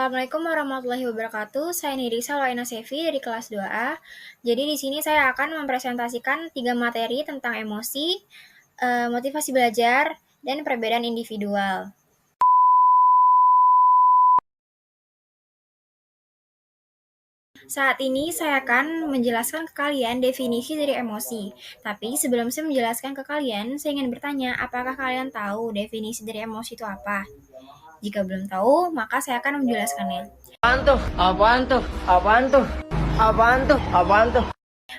Assalamualaikum warahmatullahi wabarakatuh. Saya Nirisa Laina Sevi dari kelas 2A. Jadi di sini saya akan mempresentasikan 3 materi tentang emosi, motivasi belajar, dan perbedaan individual. Saat ini saya akan menjelaskan ke kalian definisi dari emosi. Tapi sebelum saya menjelaskan ke kalian, saya ingin bertanya, apakah kalian tahu definisi dari emosi itu apa? Jika belum tahu, maka saya akan menjelaskannya. Apaan tuh? Apaan tuh? Apaan tuh? Apaan tuh? Apaan tuh?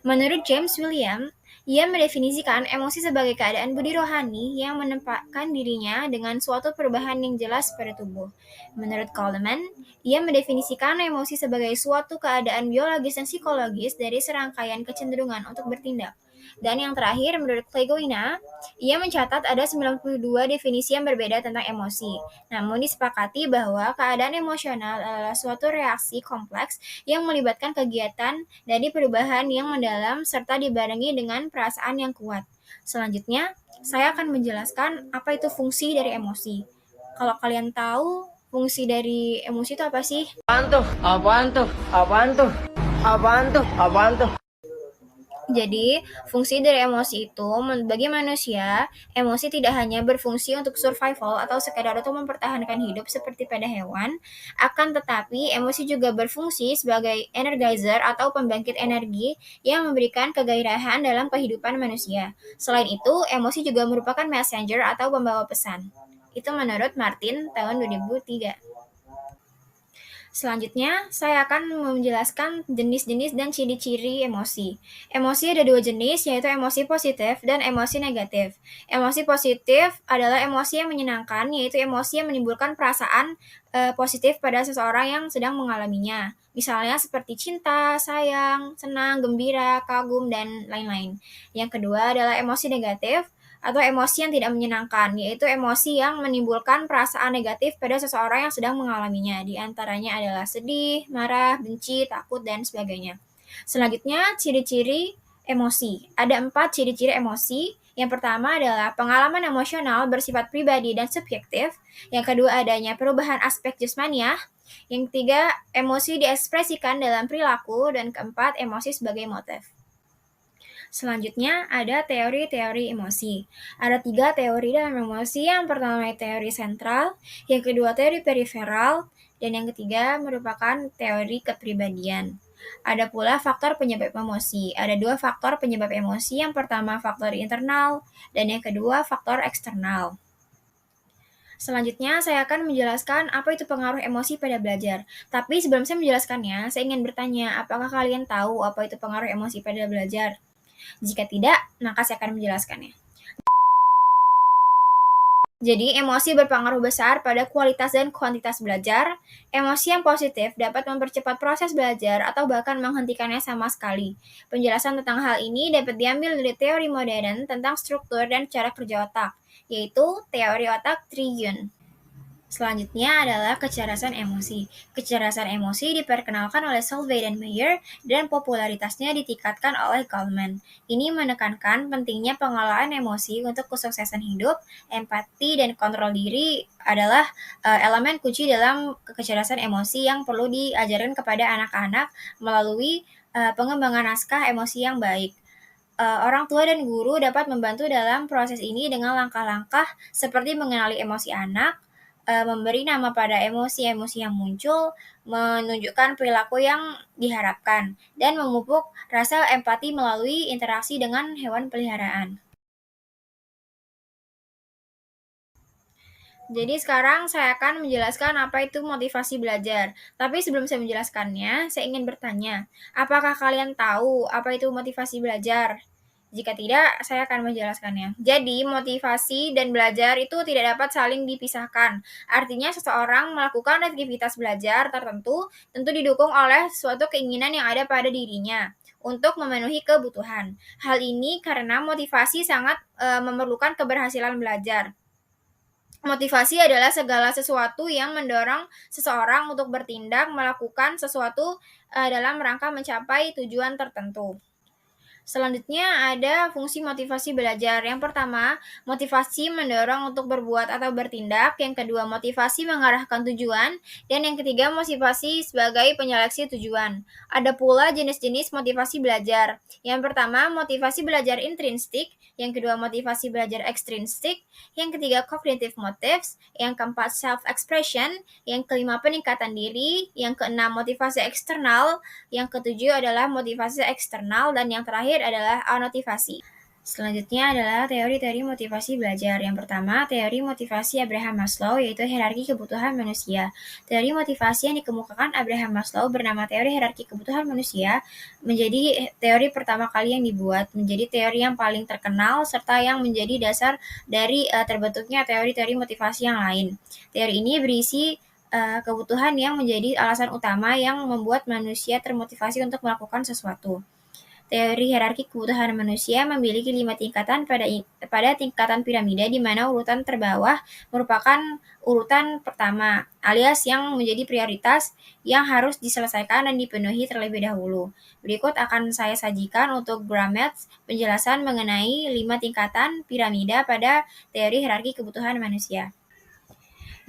Menurut James William, ia mendefinisikan emosi sebagai keadaan budi rohani yang menempatkan dirinya dengan suatu perubahan yang jelas pada tubuh. Menurut Coleman, ia mendefinisikan emosi sebagai suatu keadaan biologis dan psikologis dari serangkaian kecenderungan untuk bertindak. Dan yang terakhir, menurut Klegoina, ia mencatat ada 92 definisi yang berbeda tentang emosi. Namun disepakati bahwa keadaan emosional adalah suatu reaksi kompleks yang melibatkan kegiatan dari perubahan yang mendalam serta dibarengi dengan perasaan yang kuat. Selanjutnya, saya akan menjelaskan apa itu fungsi dari emosi. Kalau kalian tahu fungsi dari emosi itu apa sih? Apaan tuh? Apaan tuh? Apaan tuh? Apaan tuh? Apaan tuh? Jadi, fungsi dari emosi itu, bagi manusia, emosi tidak hanya berfungsi untuk survival atau sekedar untuk mempertahankan hidup seperti pada hewan, akan tetapi emosi juga berfungsi sebagai energizer atau pembangkit energi yang memberikan kegairahan dalam kehidupan manusia. Selain itu, emosi juga merupakan messenger atau pembawa pesan. Itu menurut Martin tahun 2003. Selanjutnya, saya akan menjelaskan jenis-jenis dan ciri-ciri emosi. Emosi ada 2 jenis, yaitu emosi positif dan emosi negatif. Emosi positif adalah emosi yang menyenangkan, yaitu emosi yang menimbulkan perasaan positif pada seseorang yang sedang mengalaminya. Misalnya seperti cinta, sayang, senang, gembira, kagum, dan lain-lain. Yang kedua adalah emosi negatif, atau emosi yang tidak menyenangkan, yaitu emosi yang menimbulkan perasaan negatif pada seseorang yang sedang mengalaminya. Di antaranya adalah sedih, marah, benci, takut, dan sebagainya. Selanjutnya, ciri-ciri emosi. Ada 4 ciri-ciri emosi. Yang pertama adalah pengalaman emosional bersifat pribadi dan subjektif. Yang kedua adanya perubahan aspek jasmaniah. Yang ketiga, emosi diekspresikan dalam perilaku. Dan keempat, emosi sebagai motif. Selanjutnya ada teori-teori emosi. Ada 3 teori dalam emosi. Yang pertama teori sentral, yang kedua teori periferal, dan yang ketiga merupakan teori kepribadian. Ada pula faktor penyebab emosi. Ada 2 faktor penyebab emosi. Yang pertama faktor internal, dan yang kedua faktor eksternal. Selanjutnya, saya akan menjelaskan apa itu pengaruh emosi pada belajar. Tapi sebelum saya menjelaskannya, saya ingin bertanya, apakah kalian tahu apa itu pengaruh emosi pada belajar? Jika tidak, maka saya akan menjelaskannya. Jadi, emosi berpengaruh besar pada kualitas dan kuantitas belajar. Emosi yang positif dapat mempercepat proses belajar atau bahkan menghentikannya sama sekali. Penjelasan tentang hal ini dapat diambil dari teori modern tentang struktur dan cara kerja otak, yaitu teori otak Tri-Yun. Selanjutnya adalah kecerdasan emosi. Kecerdasan emosi diperkenalkan oleh Solvay dan Mayer dan popularitasnya ditingkatkan oleh Goleman. Ini menekankan pentingnya pengelolaan emosi untuk kesuksesan hidup. Empati dan kontrol diri adalah elemen kunci dalam kecerdasan emosi yang perlu diajarkan kepada anak-anak melalui pengembangan naskah emosi yang baik. Orang tua dan guru dapat membantu dalam proses ini dengan langkah-langkah seperti mengenali emosi anak, memberi nama pada emosi-emosi yang muncul, menunjukkan perilaku yang diharapkan, dan memupuk rasa empati melalui interaksi dengan hewan peliharaan. Jadi sekarang saya akan menjelaskan apa itu motivasi belajar. Tapi sebelum saya menjelaskannya, saya ingin bertanya, apakah kalian tahu apa itu motivasi belajar? Jika tidak, saya akan menjelaskannya. Jadi, motivasi dan belajar itu tidak dapat saling dipisahkan. Artinya, seseorang melakukan aktivitas belajar tertentu tentu didukung oleh suatu keinginan yang ada pada dirinya untuk memenuhi kebutuhan. Hal ini karena motivasi sangat memerlukan keberhasilan belajar. Motivasi adalah segala sesuatu yang mendorong seseorang untuk bertindak melakukan sesuatu dalam rangka mencapai tujuan tertentu. Selanjutnya ada fungsi motivasi belajar. Yang pertama, motivasi mendorong untuk berbuat atau bertindak. Yang kedua, motivasi mengarahkan tujuan. Dan yang ketiga, motivasi sebagai penyeleksi tujuan. Ada pula jenis-jenis motivasi belajar. Yang pertama, motivasi belajar intrinsik. Yang kedua, motivasi belajar ekstrinsik. Yang ketiga, cognitive motives. Yang keempat, self-expression. Yang kelima, peningkatan diri. Yang keenam, motivasi eksternal. Yang ketujuh adalah motivasi eksternal. Dan yang terakhir adalah anotivasi. Selanjutnya adalah teori-teori motivasi belajar. Yang pertama, teori motivasi Abraham Maslow, yaitu hierarki kebutuhan manusia. Teori motivasi yang dikemukakan Abraham Maslow bernama teori hierarki kebutuhan manusia, menjadi teori pertama kali yang dibuat, menjadi teori yang paling terkenal, serta yang menjadi dasar dari terbentuknya teori-teori motivasi yang lain. Teori ini berisi kebutuhan yang menjadi alasan utama yang membuat manusia termotivasi untuk melakukan sesuatu. Teori hierarki kebutuhan manusia memiliki 5 tingkatan pada tingkatan piramida, di mana urutan terbawah merupakan urutan pertama, alias yang menjadi prioritas yang harus diselesaikan dan dipenuhi terlebih dahulu. Berikut akan saya sajikan untuk Grametz penjelasan mengenai 5 tingkatan piramida pada teori hierarki kebutuhan manusia.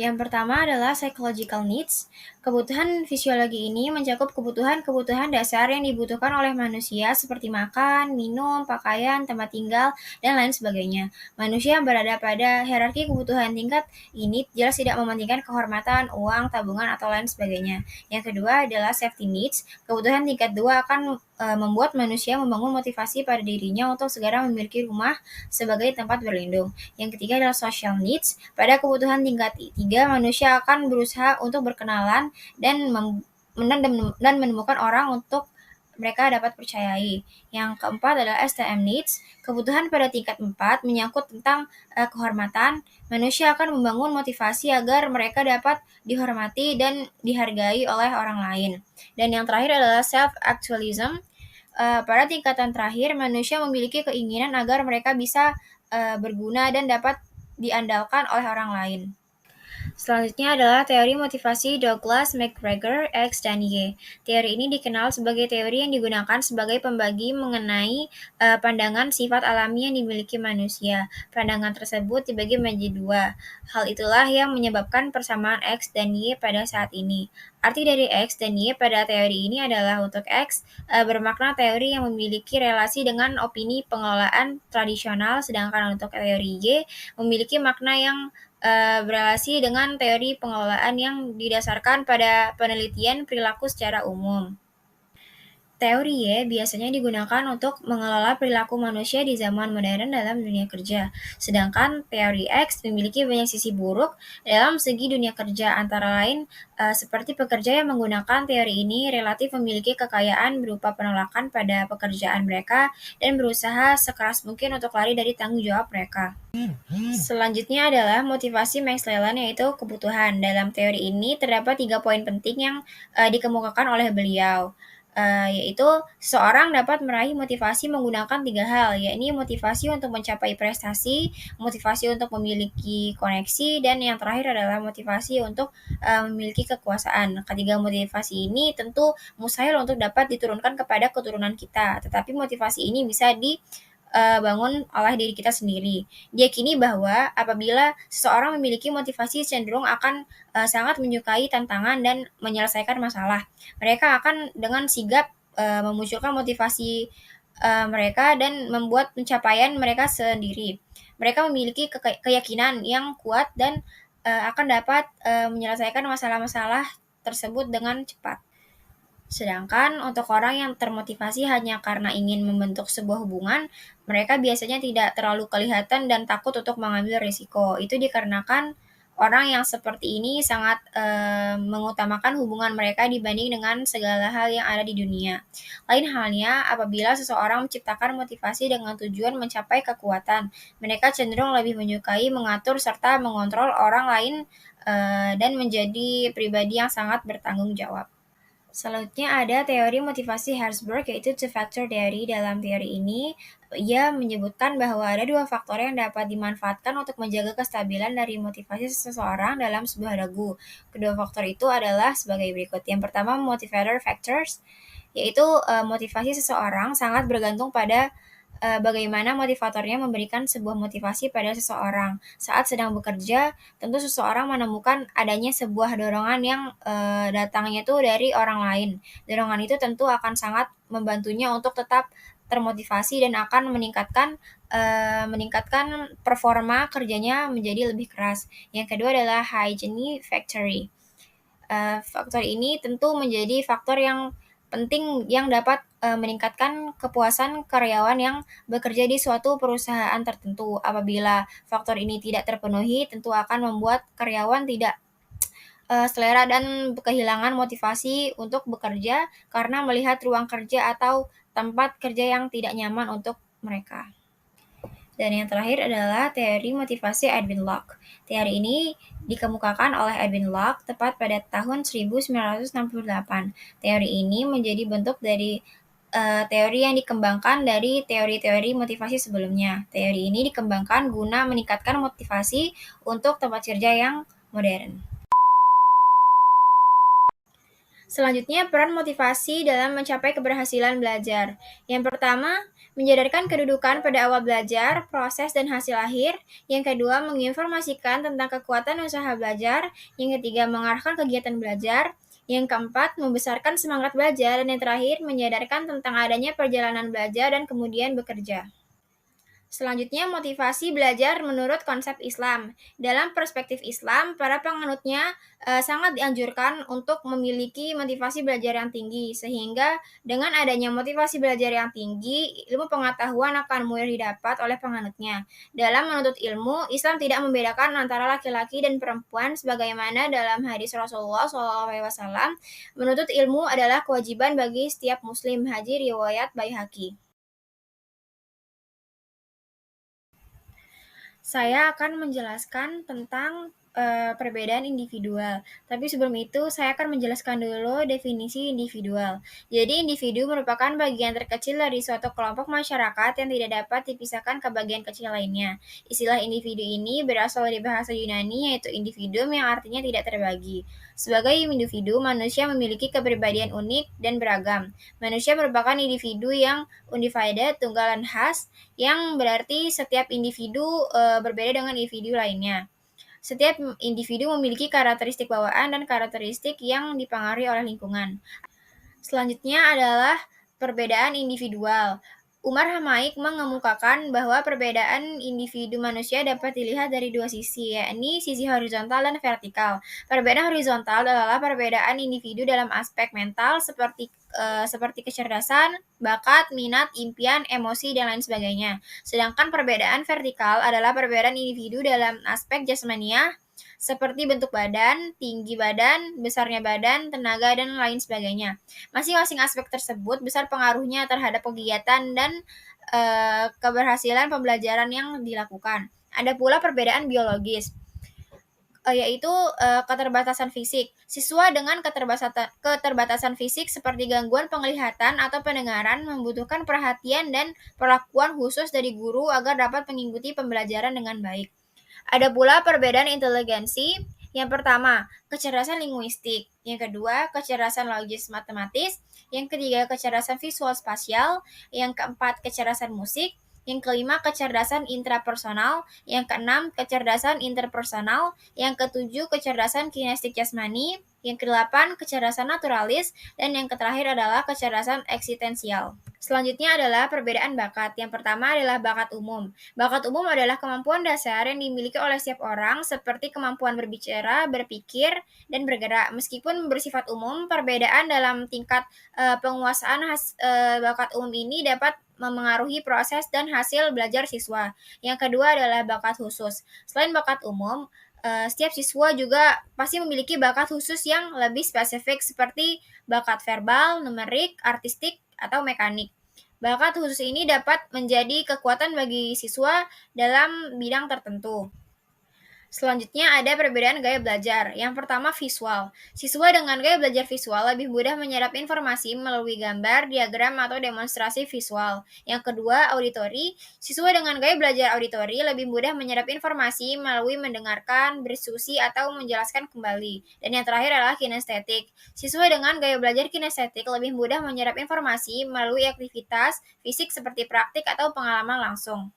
Yang pertama adalah psychological needs. Kebutuhan fisiologi ini mencakup kebutuhan-kebutuhan dasar yang dibutuhkan oleh manusia seperti makan, minum, pakaian, tempat tinggal, dan lain sebagainya. Manusia yang berada pada hierarki kebutuhan tingkat ini jelas tidak mementingkan kehormatan, uang, tabungan, atau lain sebagainya. Yang kedua adalah safety needs. Kebutuhan tingkat 2 akan membuat manusia membangun motivasi pada dirinya untuk segera memiliki rumah sebagai tempat berlindung. Yang ketiga adalah social needs. Pada kebutuhan tingkat 3, manusia akan berusaha untuk berkenalan dan menemukan orang untuk mereka dapat percayai. Yang keempat adalah STM needs. Kebutuhan pada tingkat 4 menyangkut tentang kehormatan. Manusia akan membangun motivasi agar mereka dapat dihormati dan dihargai oleh orang lain. Dan yang terakhir adalah self-actualism. Pada tingkatan terakhir, manusia memiliki keinginan agar mereka bisa berguna dan dapat diandalkan oleh orang lain. Selanjutnya adalah teori motivasi Douglas McGregor, X, dan Y. Teori ini dikenal sebagai teori yang digunakan sebagai pembagi mengenai pandangan sifat alami yang dimiliki manusia. Pandangan tersebut dibagi menjadi 2. Hal itulah yang menyebabkan persamaan X dan Y pada saat ini. Arti dari X dan Y pada teori ini adalah untuk X bermakna teori yang memiliki relasi dengan opini pengelolaan tradisional, sedangkan untuk teori Y memiliki makna yang berelasi dengan teori pengelolaan yang didasarkan pada penelitian perilaku secara umum. Teori Y biasanya digunakan untuk mengelola perilaku manusia di zaman modern dalam dunia kerja, sedangkan teori X memiliki banyak sisi buruk dalam segi dunia kerja, antara lain seperti pekerja yang menggunakan teori ini relatif memiliki kekayaan berupa penolakan pada pekerjaan mereka dan berusaha sekeras mungkin untuk lari dari tanggung jawab mereka. Selanjutnya adalah motivasi Max Leland, yaitu kebutuhan. Dalam teori ini terdapat 3 poin penting yang dikemukakan oleh beliau, yaitu seseorang dapat meraih motivasi menggunakan 3 hal, yakni motivasi untuk mencapai prestasi, motivasi untuk memiliki koneksi, dan yang terakhir adalah motivasi untuk memiliki kekuasaan. Ketiga motivasi ini tentu mustahil untuk dapat diturunkan kepada keturunan kita, tetapi motivasi ini bisa bangun oleh diri kita sendiri. Diyakini bahwa apabila seseorang memiliki motivasi cenderung akan sangat menyukai tantangan dan menyelesaikan masalah. Mereka akan dengan sigap memunculkan motivasi mereka dan membuat pencapaian mereka sendiri. Mereka memiliki keyakinan yang kuat dan akan dapat menyelesaikan masalah-masalah tersebut dengan cepat. Sedangkan untuk orang yang termotivasi hanya karena ingin membentuk sebuah hubungan, mereka biasanya tidak terlalu kelihatan dan takut untuk mengambil risiko. Itu dikarenakan orang yang seperti ini sangat mengutamakan hubungan mereka dibanding dengan segala hal yang ada di dunia. Lain halnya apabila seseorang menciptakan motivasi dengan tujuan mencapai kekuatan, mereka cenderung lebih menyukai mengatur serta mengontrol orang lain dan menjadi pribadi yang sangat bertanggung jawab. Selanjutnya ada teori motivasi Herzberg, yaitu two-factor theory. Dalam teori ini, ia menyebutkan bahwa ada 2 faktor yang dapat dimanfaatkan untuk menjaga kestabilan dari motivasi seseorang dalam sebuah lagu. Kedua faktor itu adalah sebagai berikut. Yang pertama, motivator factors, yaitu motivasi seseorang sangat bergantung pada bagaimana motivatornya memberikan sebuah motivasi pada seseorang. Saat sedang bekerja, tentu seseorang menemukan adanya sebuah dorongan yang datangnya itu dari orang lain. Dorongan itu tentu akan sangat membantunya untuk tetap termotivasi dan akan meningkatkan performa kerjanya menjadi lebih keras. Yang kedua adalah hygiene factory. Faktor ini tentu menjadi faktor yang penting yang dapat meningkatkan kepuasan karyawan yang bekerja di suatu perusahaan tertentu. Apabila faktor ini tidak terpenuhi, tentu akan membuat karyawan tidak selera dan kehilangan motivasi untuk bekerja karena melihat ruang kerja atau tempat kerja yang tidak nyaman untuk mereka. Dan yang terakhir adalah teori motivasi Edwin Locke. Teori ini dikemukakan oleh Edwin Locke tepat pada tahun 1968. Teori ini menjadi bentuk dari teori yang dikembangkan dari teori-teori motivasi sebelumnya. Teori ini dikembangkan guna meningkatkan motivasi untuk tempat kerja yang modern. Selanjutnya, peran motivasi dalam mencapai keberhasilan belajar. Yang pertama, menyadarkan kedudukan pada awal belajar, proses, dan hasil akhir. Yang kedua, menginformasikan tentang kekuatan usaha belajar. Yang ketiga, mengarahkan kegiatan belajar. Yang keempat, membesarkan semangat belajar. Dan yang terakhir, menyadarkan tentang adanya perjalanan belajar dan kemudian bekerja. Selanjutnya, motivasi belajar menurut konsep Islam. Dalam perspektif Islam, para penganutnya sangat dianjurkan untuk memiliki motivasi belajar yang tinggi, sehingga dengan adanya motivasi belajar yang tinggi, ilmu pengetahuan akan mudah didapat oleh penganutnya. Dalam menuntut ilmu, Islam tidak membedakan antara laki-laki dan perempuan, sebagaimana dalam hadis Rasulullah SAW, menuntut ilmu adalah kewajiban bagi setiap muslim. Hadis riwayat Baihaqi. Saya akan menjelaskan tentang perbedaan individual. Tapi sebelum itu, saya akan menjelaskan dulu definisi individual. Jadi, individu merupakan bagian terkecil dari suatu kelompok masyarakat yang tidak dapat dipisahkan ke bagian kecil lainnya. Istilah individu ini berasal dari bahasa Yunani, yaitu individuum yang artinya tidak terbagi. Sebagai individu, manusia memiliki kepribadian unik dan beragam. Manusia merupakan individu yang undivided, tunggal dan khas, yang berarti setiap individu berbeda dengan individu lainnya. Setiap individu memiliki karakteristik bawaan dan karakteristik yang dipengaruhi oleh lingkungan. Selanjutnya adalah perbedaan individual. Umar Hamaik mengemukakan bahwa perbedaan individu manusia dapat dilihat dari dua sisi, yakni sisi horizontal dan vertikal. Perbedaan horizontal adalah perbedaan individu dalam aspek mental seperti kecerdasan, bakat, minat, impian, emosi, dan lain sebagainya. Sedangkan perbedaan vertikal adalah perbedaan individu dalam aspek jasmania, seperti bentuk badan, tinggi badan, besarnya badan, tenaga, dan lain sebagainya. Masing-masing aspek tersebut besar pengaruhnya terhadap kegiatan dan keberhasilan pembelajaran yang dilakukan. Ada pula perbedaan biologis, yaitu keterbatasan fisik. Siswa dengan keterbatasan fisik seperti gangguan penglihatan atau pendengaran membutuhkan perhatian dan perlakuan khusus dari guru agar dapat mengikuti pembelajaran dengan baik. Ada pula perbedaan inteligensi. Yang pertama, kecerdasan linguistik. Yang kedua, kecerdasan logis matematis. Yang ketiga, kecerdasan visual spasial. Yang keempat, kecerdasan musik. Yang kelima, kecerdasan intrapersonal. Yang keenam, kecerdasan interpersonal. Yang ketujuh, kecerdasan kinestik jasmani. Yang kedelapan, kecerdasan naturalis. Dan yang terakhir adalah kecerdasan eksistensial. Selanjutnya adalah perbedaan bakat. Yang pertama adalah bakat umum. Bakat umum adalah kemampuan dasar yang dimiliki oleh setiap orang seperti kemampuan berbicara, berpikir, dan bergerak. Meskipun bersifat umum, perbedaan dalam tingkat penguasaan bakat umum ini dapat memengaruhi proses dan hasil belajar siswa. Yang kedua adalah bakat khusus. Selain bakat umum, setiap siswa juga pasti memiliki bakat khusus yang lebih spesifik seperti bakat verbal, numerik, artistik, atau mekanik. Bakat khusus ini dapat menjadi kekuatan bagi siswa dalam bidang tertentu. Selanjutnya ada perbedaan gaya belajar. Yang pertama visual. Siswa dengan gaya belajar visual lebih mudah menyerap informasi melalui gambar, diagram, atau demonstrasi visual. Yang kedua auditori. Siswa dengan gaya belajar auditori lebih mudah menyerap informasi melalui mendengarkan, berdiskusi, atau menjelaskan kembali. Dan yang terakhir adalah kinestetik. Siswa dengan gaya belajar kinestetik lebih mudah menyerap informasi melalui aktivitas fisik seperti praktik atau pengalaman langsung.